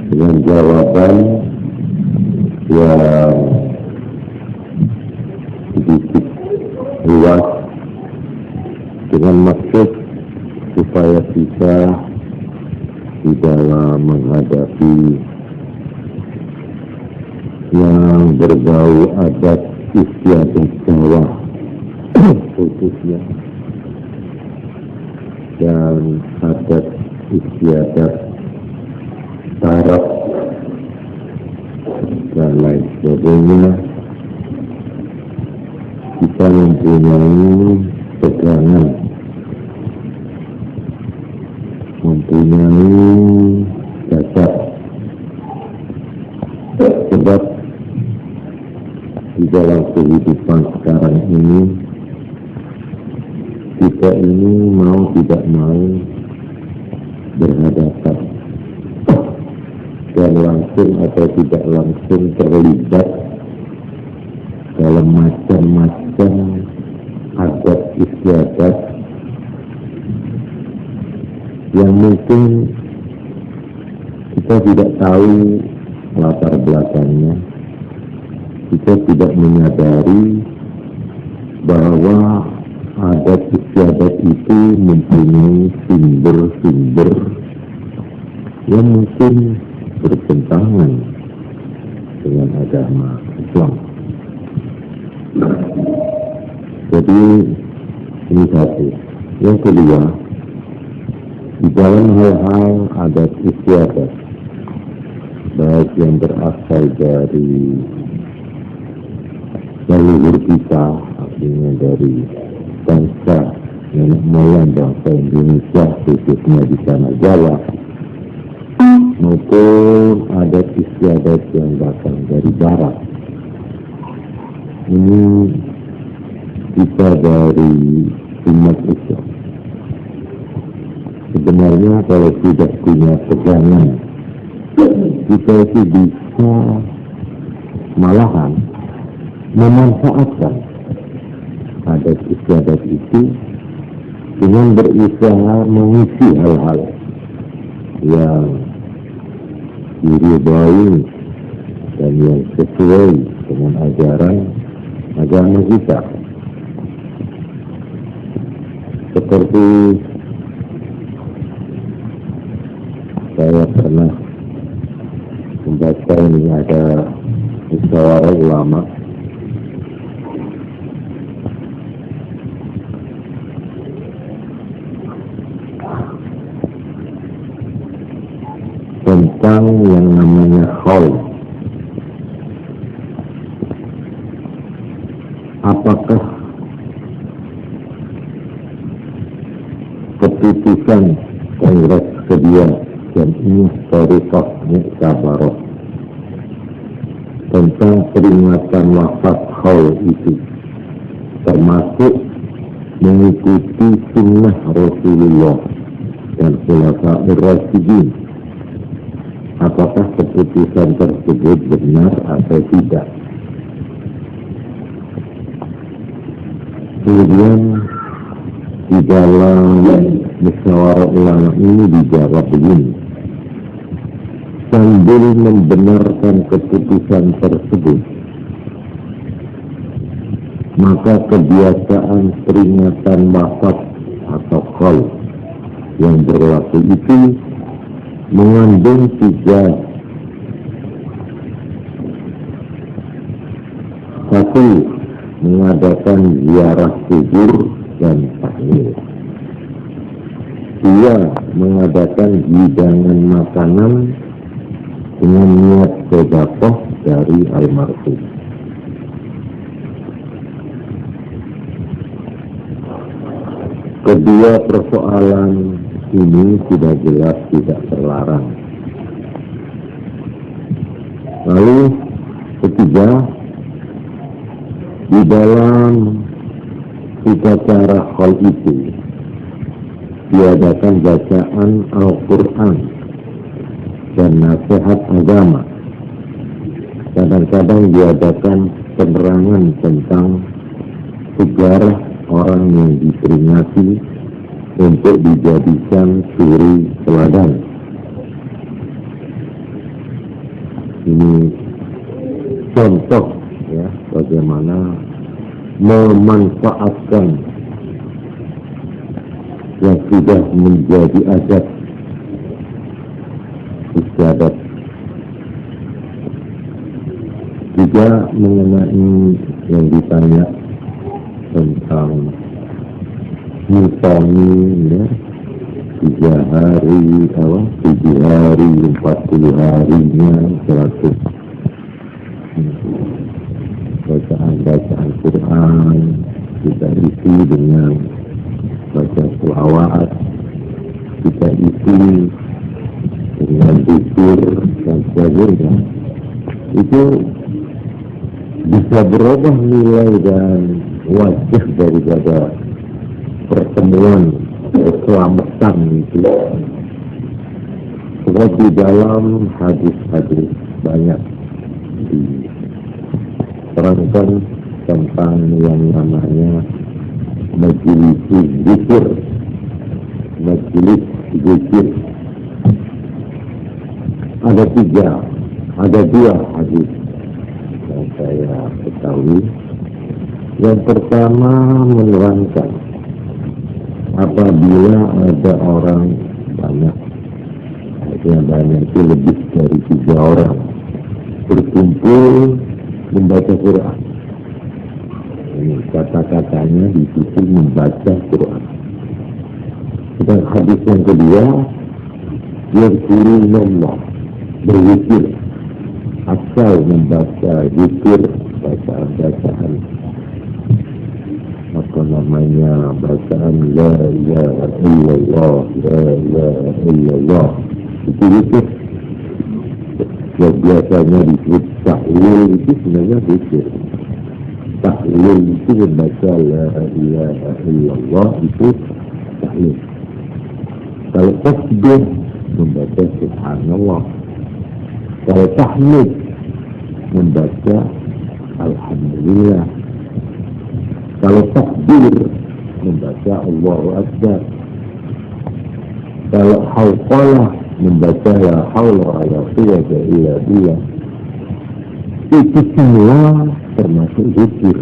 dengan jawaban yang sedikit luas dengan maksud supaya kita di dalam menghadapi yang berbau adat istiadat Jawa khususnya dan adat istiadat Barat dan lain sebagainya, kita mempunyai pegangan, mempunyai dasar. Sebab di dalam kehidupan sekarang ini, kita ini mau tidak mau berhadapan dan langsung atau tidak langsung terlibat dalam macam-macam adat istiadat yang mungkin kita tidak tahu latar belakangnya, kita tidak menyadari bahwa adat istiadat itu mempunyai sumber-sumber yang mungkin bertentangan dengan agama Islam. Jadi ini satu. Yang kedua, di dalam hal-hal adat istiadat, baik yang berasal dari leluhur kita, artinya dari bangsa nenek moyang bangsa Indonesia, khususnya di tanah Jawa, maupun adat istiadat yang datang dari Barat. Ini kita dari umat Islam. Sebenarnya kalau tidak punya pegangan, kita itu bisa malahan memanfaatkan adat istiadat itu dengan berusaha mengisi hal-hal yang diridhai dan yang sesuai dengan ajaran agama kita. Seperti saya pernah membaca ini, ada musyawarah ulama tentang yang namanya haul. Apakah keputusan Kongres kedua Jamiah Thariqah Mu'tabarah tentang peringatan wafat haul itu termasuk mengikuti sunnah Rasulullah dan Khulafaur Rasyidin, apakah keputusan tersebut benar atau tidak? Kemudian di dalam musyawarah ulama ini dijawab begini, sambil membenarkan keputusan tersebut, maka kebiasaan peringatan wafat atau qaul yang berlaku itu mengandung tiga. Satu, mengadakan ziarah kubur dan takmir. Dua, mengadakan hidangan makanan dengan niat sedekah dari almarhum. Kedua persoalan ini sudah jelas tidak terlarang. Lalu ketiga, di dalam upacara haul itu diadakan bacaan Al-Quran dan nasihat agama. Kadang-kadang diadakan penerangan tentang sejarah orang yang diperingati untuk dijadikan suri teladan. Ini contoh ya bagaimana memanfaatkan yang sudah menjadi adat istiadat. Juga mengenai yang ditanya tentang nyutoni ya, 3 hari 7 hari 40 harinya 100 bacaan Quran kita isi dengan baca selawat, kita isi dengan zikir dan sebagainya. Itu bisa berubah nilai dan wajah daripada pertemuan keselamatan itu. Sebab di dalam hadis-hadis banyak diterangkan tentang yang namanya majelis zikir. Majelis zikir ada 2 hadis yang saya ketahui. Yang pertama menerangkan apabila ada orang banyak, yang banyak itu lebih dari 3 orang berkumpul membaca Quran. Ini kata-katanya di situ membaca Quran. Dan hadis yang kedua, yazkurullah, berzikir, asal membaca zikir, bacaan apa namanya, bacaan la ilaha illallah, la ilaha illallah, itu zikir. Yang biasanya disebut tahlil, itu sebenarnya zikir. Tahlil itu membaca la ilaha illallah, itu tahlil. Kalau tasbih membaca subhanallah. Kalau tahmid membaca alhamdulillah. Kalau takbir membaca Allahu Akbar. Kalau hauqalah membaca la haula wala quwwata illa billah. Itu semua termasuk zikir.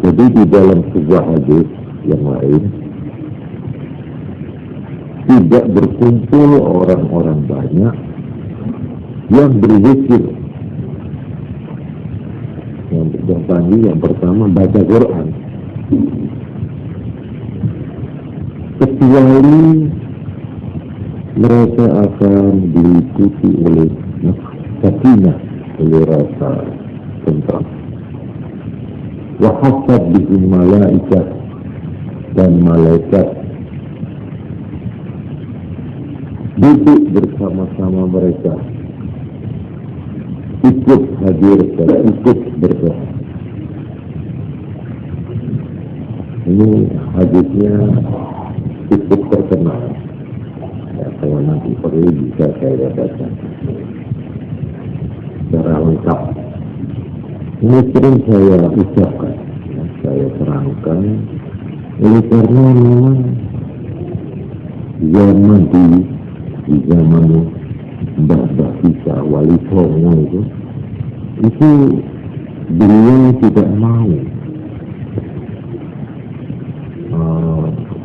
Jadi di dalam sebuah hadis yang lain, tidak berkumpul orang-orang banyak yang berzikir. Yang tadi yang pertama baca Quran, kecuali mereka akan diikuti oleh sakinah, oleh rasa tentram. Wa hafat bihim malaikat, dan malaikat duduk bersama-sama mereka, ikut hadir dan ikut berdoa. Ini hadisnya cukup terkenal. Ya, kalau nanti perlu bisa saya bacakan secara lengkap. Ini sering saya ucapkan, ya, saya terangkan. Oleh karena memang zaman di zaman Mbah kita Wali Songo itu beliau tidak mau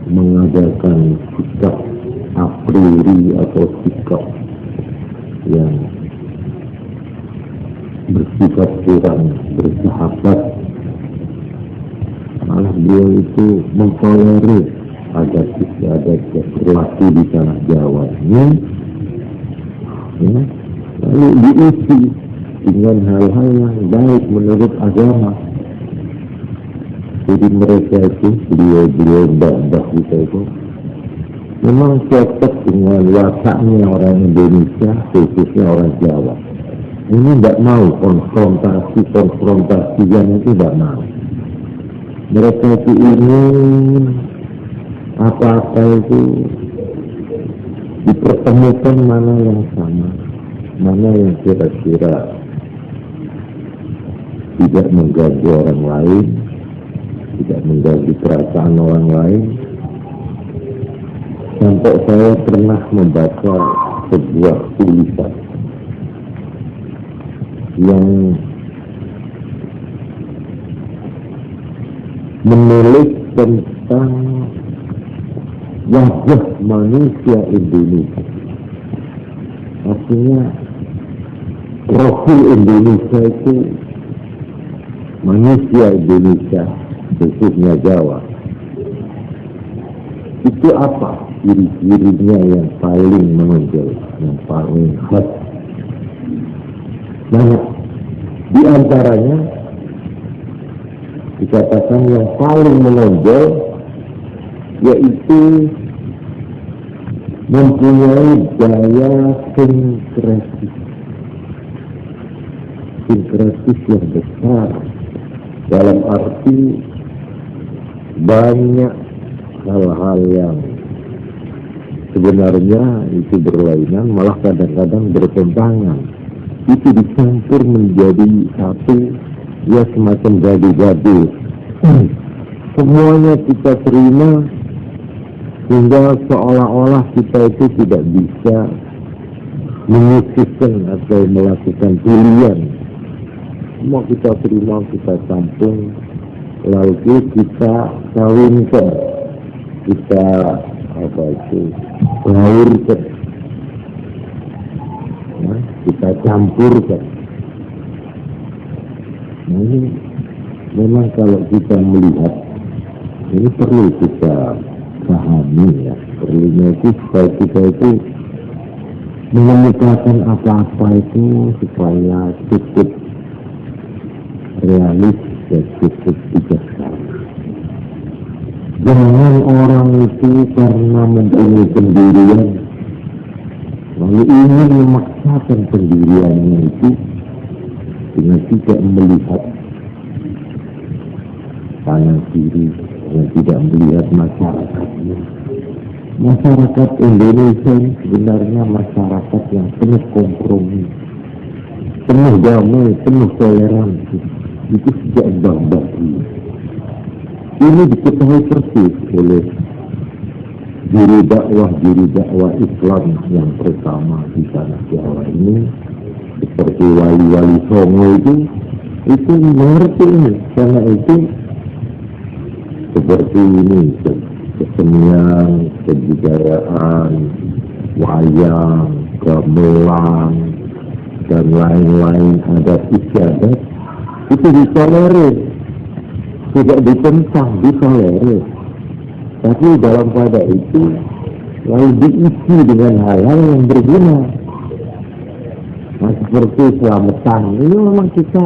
mengadakan sikap a priori atau sikap yang bersifat kurang bersahabat. Malah beliau itu mentolerir adat istiadat yang berlaku di tanah Jawa ini, ya, lalu diisi dengan hal-hal yang baik menurut agama. Jadi mereka itu, beliau mbah kita itu memang cocok dengan wataknya orang Indonesia, khususnya orang Jawa. Ini tidak mau konfrontasi yang itu tidak mau. Mereka itu ingin apa-apa itu dipertemukan, mana yang sama, mana yang kira-kira tidak mengganggu orang lain, tidak mengganggu perasaan orang lain. Sampai saya pernah membaca sebuah tulisan yang menulis tentang wajah manusia Indonesia. Artinya profil Indonesia itu, manusia Indonesia khususnya Jawa, itu apa ciri-cirinya yang paling menonjol, yang paling khas? Banyak. Di antaranya dikatakan yang paling menonjol yaitu mempunyai daya sinkretis. Sinkretis yang besar, dalam arti banyak hal-hal yang sebenarnya itu berlainan, malah kadang-kadang bertentangan. Itu dicampur menjadi satu, ya semacam gadu-gadu. Semuanya kita terima sehingga seolah-olah kita itu tidak bisa memutuskan atau melakukan pilihan. Semua kita terima, kita campur, lalu kita kawinkan, kita lahirkan, nah, kita campurkan. Nah, ini memang kalau kita melihat, ini perlu kita pahami ya, perlunya itu supaya kita itu menemukan apa-apa itu supaya cukup realis dan cukup bijaksana. Jangan orang itu karena mempunyai pendirian lalu ingin memaksakan pendiriannya itu dengan tidak melihat kanan kiri, dengan tidak melihat masyarakatnya. Masyarakat Indonesia ini sebenarnya masyarakat yang penuh kompromi, penuh damai, penuh toleransi. Itu sejak baik-baik. Ini diketahui persis oleh juru dakwah Islam yang pertama di tanah Jawa ini, seperti wali-wali Songo itu mengerti ini. Karena itu seperti ini, kesenian, kebudayaan, wayang, gamelan, dan lain-lain adat istiadat itu ditolerir, tidak ditentang, ditolerir. Tapi dalam pada itu lalu diisi dengan hal-hal yang berguna. Nah, seperti selamatan, ini memang kita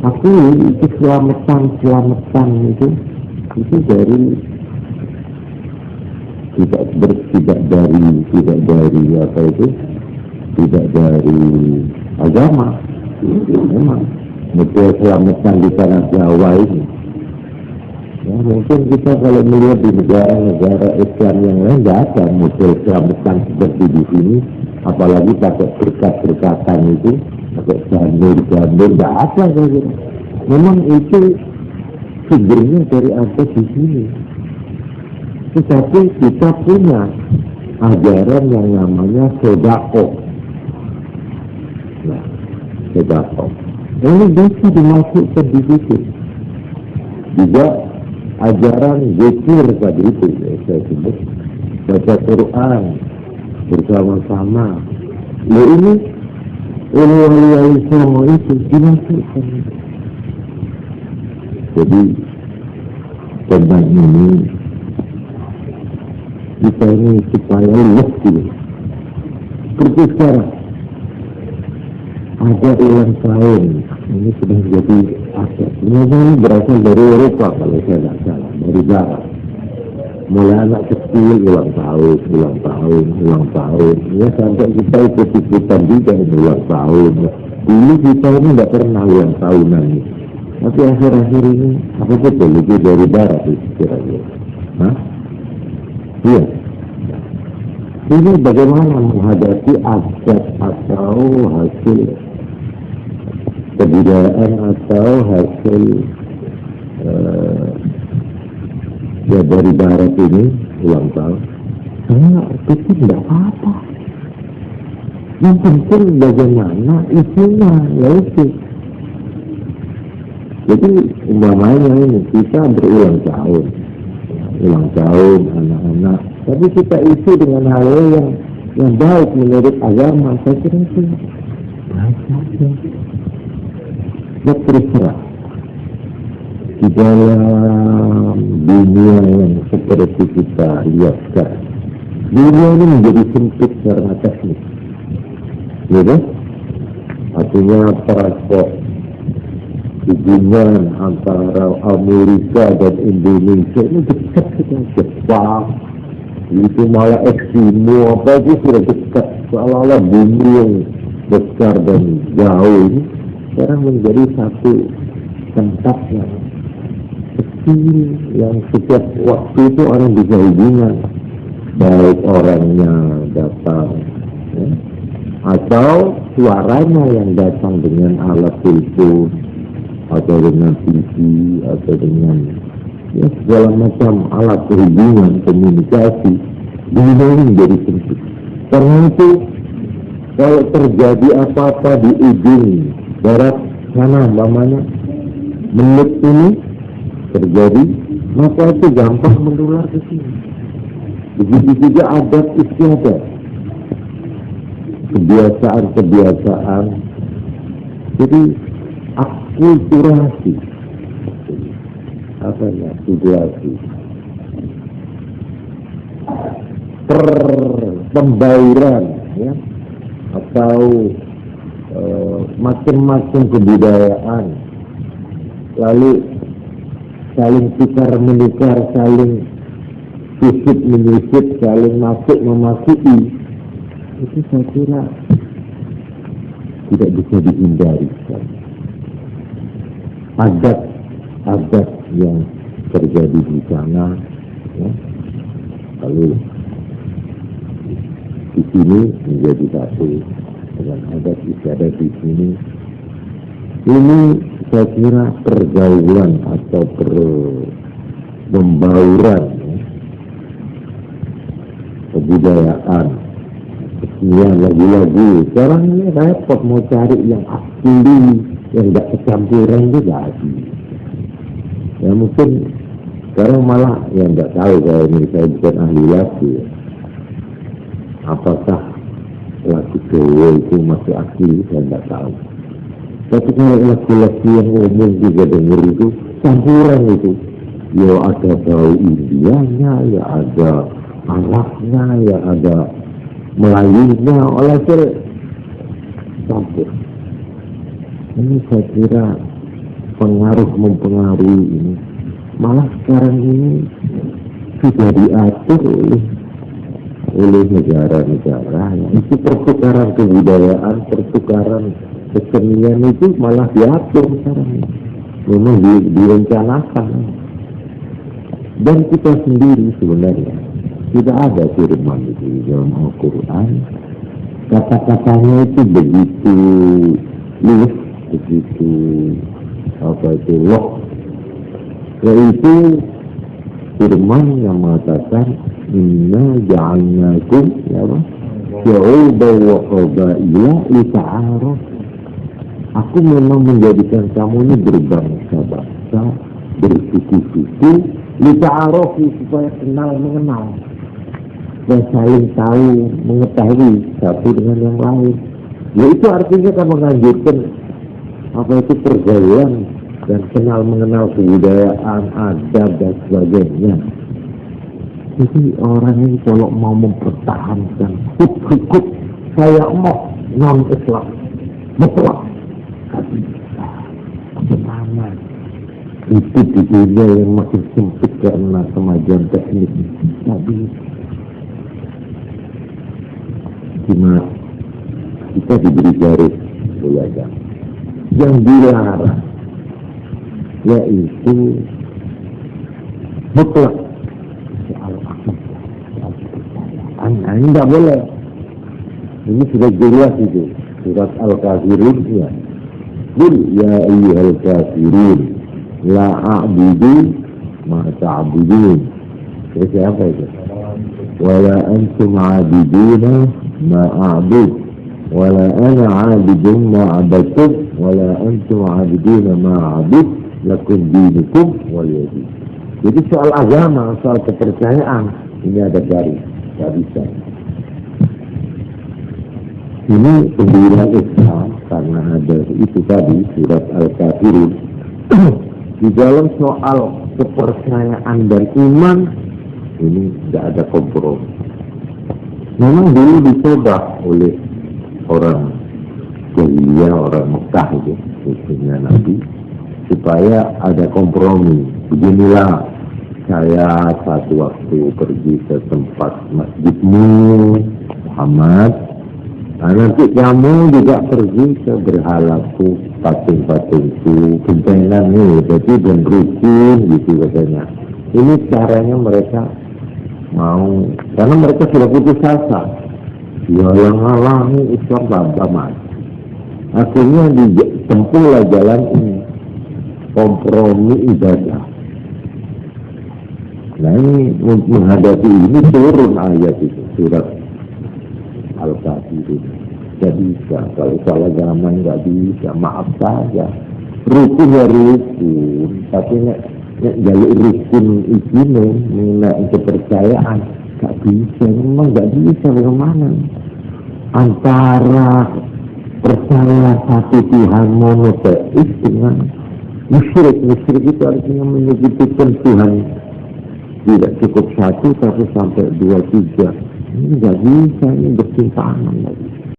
akui itu selamatan itu dari tidak dari agama. Memang model selamatan di tanah Jawa ini, ya, mungkin kita kalau melihat di negara-negara Islam yang lain tidak ada model selamatan seperti di sini, apalagi pakai berkat-berkatan itu, pakai gambir, tidak ada. Memang itu sumbernya dari ada di sini. Tetapi kita punya ajaran yang namanya sedekah. Nah, sedekah ini bisa dimasukkan di situ. Juga ajaran zikir tadi itu, ya, saya sebut baca Quran bersama-sama. Nah, ini wali-wali semua itu dimasukkan. Jadi tentang ini kita ini supaya luas gitu. Seperti sekarang ada ulang tahun, ini sudah jadi aset. Ini berasal dari Eropa kalau saya tidak salah, dari Barat. Mulai anak kecil ulang tahun, ya sampai kita ikut-ikutan juga ulang tahun. Dulu kita ini tidak pernah ulang tahunan ini. Tapi akhir-akhir ini, apa betul itu dari Barat itu kira-kira? Hah? Iya. Ini bagaimana menghadapi adat atau hasil kebudayaan atau hasil ya dari Barat ini ulang tahun. Saya pikir tidak apa-apa. Yang penting bagaimana isinya, yaitu. Jadi umpamanya ini kita berulang tahun anak-anak, tapi kita isi dengan hal yang baik menurut agama. Saya kira itu baik saja. Ya terserah di dalam dunia yang seperti kita lihat sekarang. Dunia ini menjadi sempit karena teknik, ya, artinya transport hubungan antara Amerika dan Indonesia ini dekat sekali. Jepang itu malah Eskimo apa itu sudah dekat, seolah-olah bumi yang besar dan jauh ini sekarang menjadi satu tempat yang kecil, yang setiap waktu itu orang bisa hubungan, baik orangnya datang ya, atau suaranya yang datang dengan alat telepon atau dengan TV, atau dengan ya, segala macam alat hubungan komunikasi. Dunia ini menjadi sempit. Karena itu kalau terjadi apa-apa di ujung barat sana, umpamanya menit ini terjadi, maka itu gampang menular ke sini. Begitu juga adat istiadat, kebiasaan-kebiasaan. Jadi akulturasi, akulturasi, pembauran, ya, atau macam-macam kebudayaan, lalu saling tukar menukar, saling sisip menyisip, saling masuk memasuki, itu saya kira tidak bisa dihindari. Adat yang terjadi di sana, ya, lalu di sini menjadi satu dengan adat istiadat di sini. Ini saya kira pergaulan atau pembauran, ya, kebudayaan, kesenian, lagu-lagu. Sekarang ini repot mau cari yang asli, yang tidak kecampuran juga asli. Ya mungkin sekarang malah yang tidak tahu, kalau ini saya bukan ahli lagu, ya, apakah lagu Jawa itu masih asli, saya tidak tahu. Tapi kalau lagu-lagu yang umum juga dengar itu campuran itu. Ya ada bau Indianya, ya ada Arabnya, ya ada Melayunya, oleh campur. Ini saya kira mempengaruhi ini. Malah sekarang ini sudah diatur oleh negara-negara. Itu pertukaran kebudayaan, pertukaran kesenian itu malah diatur sekarang ini. Memang direncanakan. Dan kita sendiri sebenarnya tidak ada firman itu di dalam Al-Quran. Kata-katanya itu begitu luas, begitu loh. Yaitu firman yang mengatakan inna ja'alnakum syu'uban wa qabaila lita'arafu. Aku memang menjadikan kamu ini berbangsa-bangsa, bersuku-suku, lita'arafu, supaya kenal mengenal dan saling tahu mengetahui satu dengan yang lain. Yaitu artinya kan menganjurkan apa itu pergaulan dan kenal mengenal kebudayaan, adab dan sebagainya. Jadi orang ini kalau mau mempertahankan hukum saya mau non-Islam betul, tapi bagaimana itu di dunia yang makin sempit karena kemajuan teknik tadi. Cuma kita diberi garis belajar yang dilarang, yaitu mutlak soal akidah. Ini tidak boleh. Ini sudah jelas itu surat Al-Kafirun, ya. Qul ya ayyuhal kafirun la a'budu ma ta'budun. Terus apa itu? Wala antum 'abiduna ma a'bud wala ana 'abidun ma 'abadtum wala antum 'abiduna ma 'abid lakum dinukum waliyadin. Jadi soal agama, soal kepercayaan ini ada garis, nggak bisa. Ini pendirian Islam karena ada itu tadi surat Al-Kafirun. Di dalam soal kepercayaan dan iman ini tidak ada kompromi. Memang dulu dicoba oleh orang jahiliyah, orang Mekah itu, khususnya Nabi, supaya ada kompromi. Beginilah, saya satu waktu pergi ke tempat masjidmu Muhammad, nah, nanti kamu juga pergi ke berhalaku, patung-patungku, kentengan nih, jadi dan rukun gitu katanya. Ini caranya mereka mau, karena mereka sudah putus asa. Ya yang halangi Islam bagaimana? Akhirnya ditempuhlah jalan ini, kompromi ibadah. Nah ini menghadapi ini turun ayat itu, surat Al-Kafirun. Tidak bisa, kalau salah zaman nggak bisa, maaf saja. Rukun ya rukun, tapi nek jalur rukun ini mengenai kepercayaan nggak bisa, memang nggak bisa. Bagaimana antara percaya satu Tuhan monoteis dengan musyrik? Musyrik itu artinya menyebutkan Tuhan tidak cukup satu tapi sampai 2, 3. Ini nggak bisa, ini bersimpangan lagi.